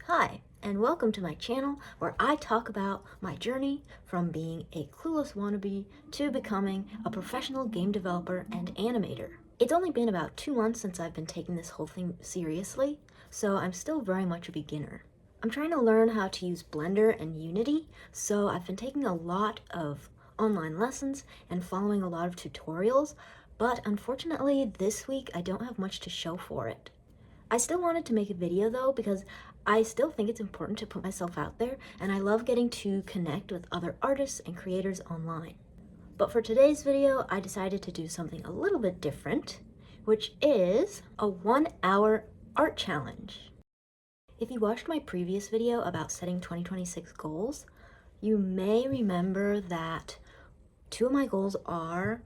Hi, and welcome to my channel where I talk about my journey from being a clueless wannabe to becoming a professional game developer and animator. It's only been about 2 months since I've been taking this whole thing seriously, so I'm still very much a beginner. I'm trying to learn how to use Blender and Unity, so I've been taking a lot of online lessons and following a lot of tutorials, but unfortunately this week I don't have much to show for it. I still wanted to make a video though because I still think it's important to put myself out there, and I love getting to connect with other artists and creators online. But for today's video, I decided to do something a little bit different, which is a 1-hour art challenge. If you watched my previous video about setting 2026 goals, you may remember that 2 of my goals are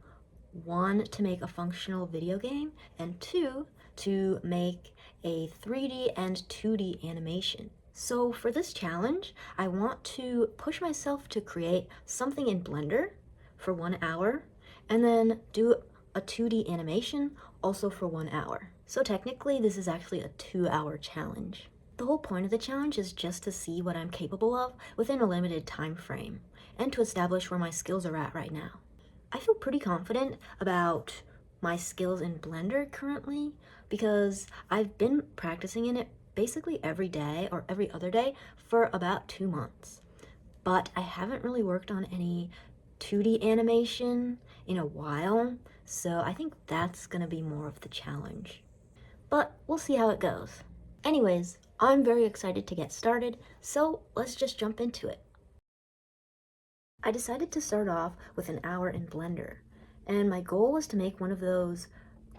1, to make a functional video game, and 2, to make a 3D and 2D animation. So for this challenge, I want to push myself to create something in Blender for 1 hour, and then do a 2D animation also for 1 hour. So technically, this is actually a 2-hour challenge. The whole point of the challenge is just to see what I'm capable of within a limited time frame, and to establish where my skills are at right now. I feel pretty confident about my skills in Blender currently because I've been practicing in it basically every day or every other day for about 2 months. But I haven't really worked on any 2D animation in a while, so I think that's gonna be more of the challenge. But we'll see how it goes. Anyways, I'm very excited to get started, so let's just jump into it. I decided to start off with an hour in Blender, and my goal was to make one of those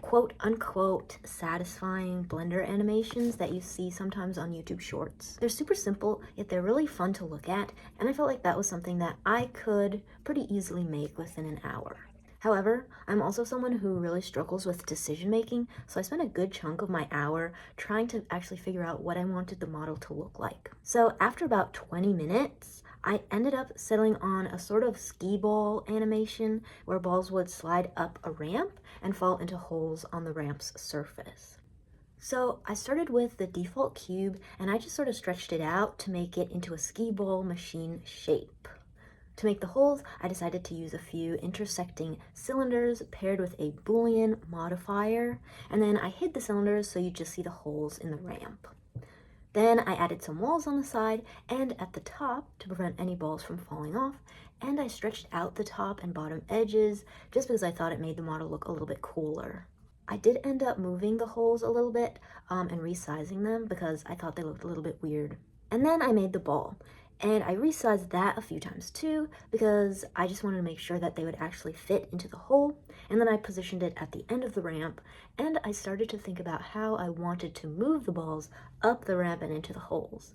quote-unquote satisfying Blender animations that you see sometimes on YouTube Shorts. They're super simple, yet they're really fun to look at, and I felt like that was something that I could pretty easily make within an hour. However, I'm also someone who really struggles with decision making, so I spent a good chunk of my hour trying to actually figure out what I wanted the model to look like. So after about 20 minutes, I ended up settling on a sort of skee ball animation where balls would slide up a ramp and fall into holes on the ramp's surface. So I started with the default cube, and I just sort of stretched it out to make it into a skee ball machine shape. To make the holes, I decided to use a few intersecting cylinders paired with a Boolean modifier, and then I hid the cylinders so you just see the holes in the ramp. Then I added some walls on the side and at the top to prevent any balls from falling off, and I stretched out the top and bottom edges just because I thought it made the model look a little bit cooler. I did end up moving the holes a little bit and resizing them because I thought they looked a little bit weird. And then I made the ball, and I resized that a few times too because I just wanted to make sure that they would actually fit into the hole. And then I positioned it at the end of the ramp, and I started to think about how I wanted to move the balls up the ramp and into the holes.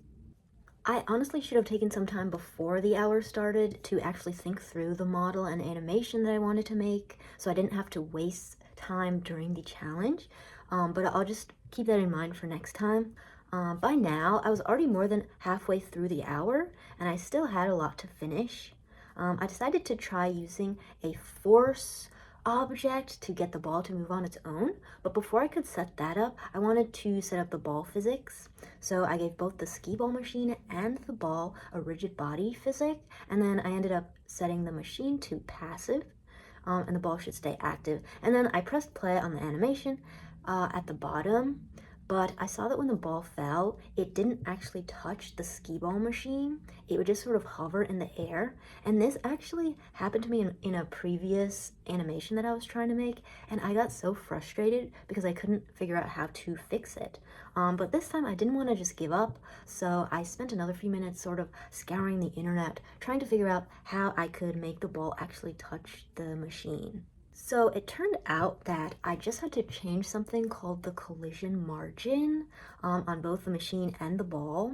I honestly should have taken some time before the hour started to actually think through the model and animation that I wanted to make, so I didn't have to waste time during the challenge, but I'll just keep that in mind for next time. By now, I was already more than halfway through the hour, and I still had a lot to finish. I decided to try using a force object to get the ball to move on its own, but before I could set that up, I wanted to set up the ball physics. So I gave both the skee ball machine and the ball a rigid body physic, and then I ended up setting the machine to passive, and the ball should stay active. And then I pressed play on the animation at the bottom, but I saw that when the ball fell, it didn't actually touch the skee ball machine. It would just sort of hover in the air. And this actually happened to me in a previous animation that I was trying to make, and I got so frustrated because I couldn't figure out how to fix it. But this time I didn't want to just give up, so I spent another few minutes sort of scouring the internet, trying to figure out how I could make the ball actually touch the machine. So it turned out that I just had to change something called the collision margin on both the machine and the ball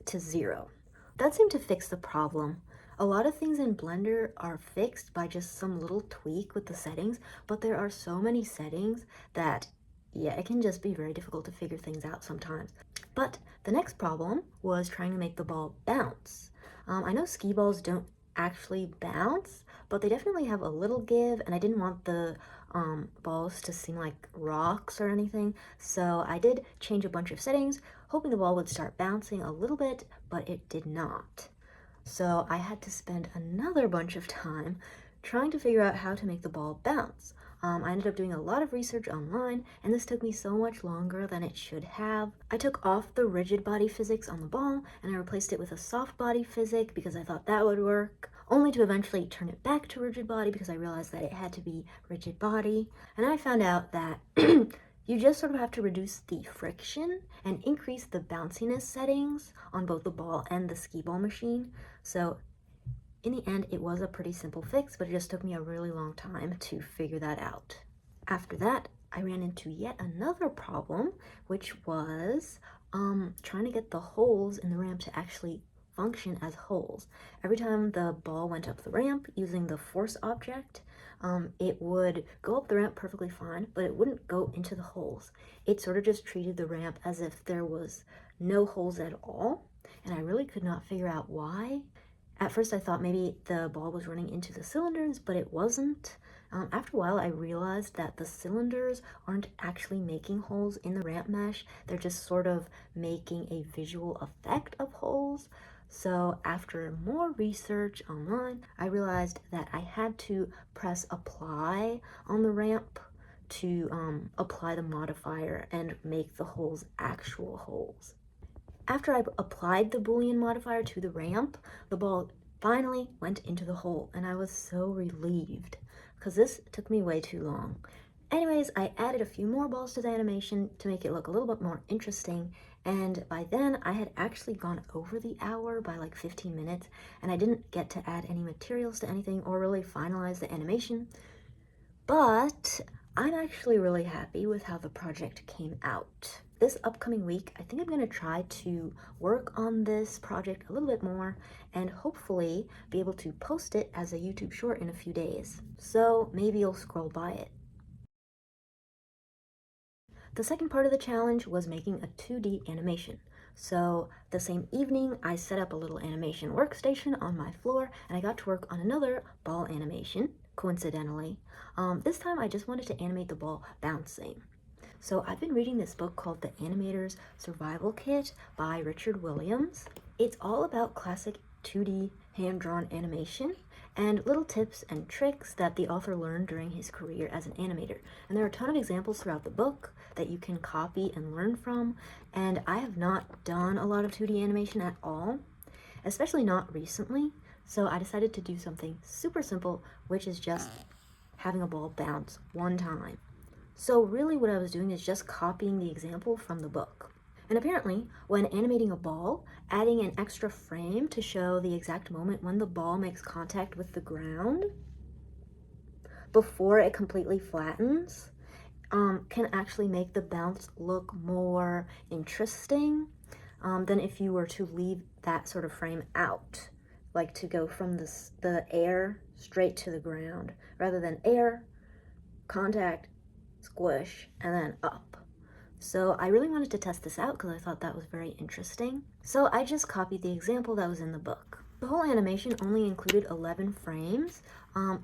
to 0. That seemed to fix the problem. A lot of things in Blender are fixed by just some little tweak with the settings, but there are so many settings that, yeah, it can just be very difficult to figure things out sometimes. But the next problem was trying to make the ball bounce. I know skee balls don't actually bounce, but they definitely have a little give, and I didn't want the balls to seem like rocks or anything, so I did change a bunch of settings, hoping the ball would start bouncing a little bit, but it did not. So I had to spend another bunch of time trying to figure out how to make the ball bounce. I ended up doing a lot of research online, and this took me so much longer than it should have. I took off the rigid body physics on the ball, and I replaced it with a soft body physic because I thought that would work, only to eventually turn it back to rigid body because I realized that it had to be rigid body. And I found out that you just sort of have to reduce the friction and increase the bounciness settings on both the ball and the skee ball machine. So in the end, it was a pretty simple fix, but it just took me a really long time to figure that out. After that, I ran into yet another problem, which was trying to get the holes in the ramp to actually function as holes. Every time the ball went up the ramp using the force object, it would go up the ramp perfectly fine, but it wouldn't go into the holes. It sort of just treated the ramp as if there was no holes at all, and I really could not figure out why. At first I thought maybe the ball was running into the cylinders, but it wasn't. After a while I realized that the cylinders aren't actually making holes in the ramp mesh, they're just sort of making a visual effect of holes. So after more research online, I realized that I had to press apply on the ramp to apply the modifier and make the holes actual holes. After I applied the Boolean modifier to the ramp, the ball finally went into the hole, and I was so relieved, because this took me way too long. Anyways, I added a few more balls to the animation to make it look a little bit more interesting, and by then I had actually gone over the hour by like 15 minutes, and I didn't get to add any materials to anything or really finalize the animation. But I'm actually really happy with how the project came out. This upcoming week, I think I'm going to try to work on this project a little bit more and hopefully be able to post it as a YouTube short in a few days. So maybe you'll scroll by it. The second part of the challenge was making a 2D animation. So the same evening, I set up a little animation workstation on my floor, and I got to work on another ball animation, coincidentally. This time I just wanted to animate the ball bouncing. So I've been reading this book called The Animator's Survival Kit by Richard Williams. It's all about classic 2D hand-drawn animation and little tips and tricks that the author learned during his career as an animator. And there are a ton of examples throughout the book that you can copy and learn from, and I have not done a lot of 2D animation at all, especially not recently, so I decided to do something super simple, which is just having a ball bounce one time. So really what I was doing is just copying the example from the book. And apparently, when animating a ball, adding an extra frame to show the exact moment when the ball makes contact with the ground before it completely flattens can actually make the bounce look more interesting than if you were to leave that sort of frame out, like to go from the air straight to the ground, rather than air, contact, squish, and then up. So I really wanted to test this out because I thought that was very interesting. So I just copied the example that was in the book. The whole animation only included 11 frames,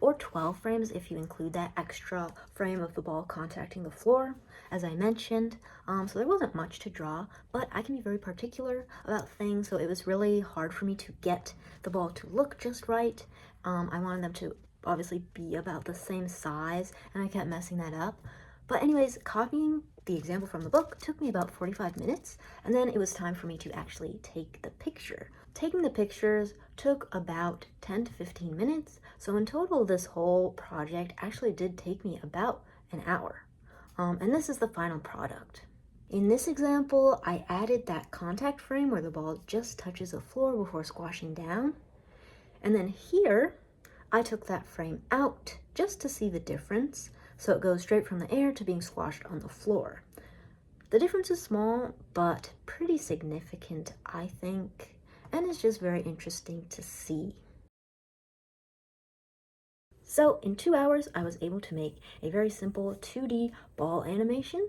or 12 frames if you include that extra frame of the ball contacting the floor, as I mentioned. So there wasn't much to draw, but I can be very particular about things, so it was really hard for me to get the ball to look just right. I wanted them to obviously be about the same size, and I kept messing that up. But anyways, copying the example from the book took me about 45 minutes, and then it was time for me to actually take the picture. Taking the pictures took about 10 to 15 minutes, so in total this whole project actually did take me about an hour. And this is the final product. In this example, I added that contact frame where the ball just touches the floor before squashing down. And then here, I took that frame out just to see the difference, so it goes straight from the air to being squashed on the floor. The difference is small, but pretty significant, I think, and it's just very interesting to see. So in 2 hours, I was able to make a very simple 2D ball animation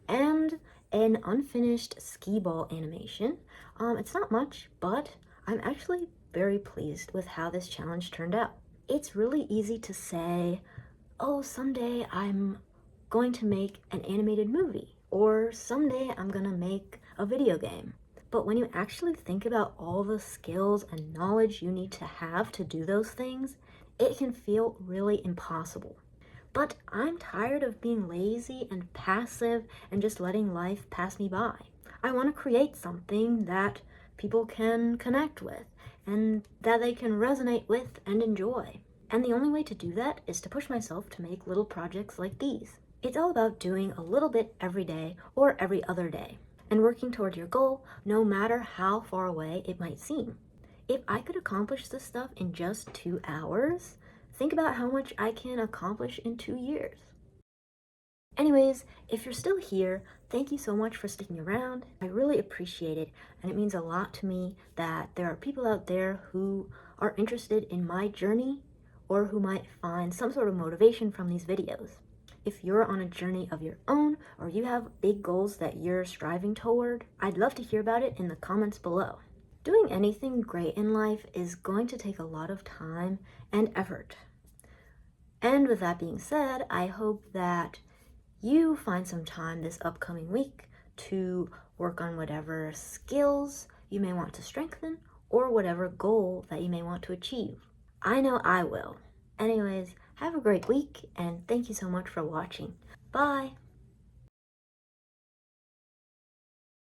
and an unfinished skee ball animation. It's not much, but I'm actually very pleased with how this challenge turned out. It's really easy to say, oh, someday I'm going to make an animated movie, or someday I'm gonna make a video game. But when you actually think about all the skills and knowledge you need to have to do those things, it can feel really impossible. But I'm tired of being lazy and passive and just letting life pass me by. I want to create something that people can connect with and that they can resonate with and enjoy. And the only way to do that is to push myself to make little projects like these. It's all about doing a little bit every day or every other day and working toward your goal no matter how far away it might seem. If I could accomplish this stuff in just 2 hours, think about how much I can accomplish in 2 years. Anyways, if you're still here, thank you so much for sticking around. I really appreciate it, and it means a lot to me that there are people out there who are interested in my journey or who might find some sort of motivation from these videos. If you're on a journey of your own or you have big goals that you're striving toward, I'd love to hear about it in the comments below. Doing anything great in life is going to take a lot of time and effort. And with that being said, I hope that you find some time this upcoming week to work on whatever skills you may want to strengthen or whatever goal that you may want to achieve. I know I will. Anyways, have a great week and thank you so much for watching. Bye!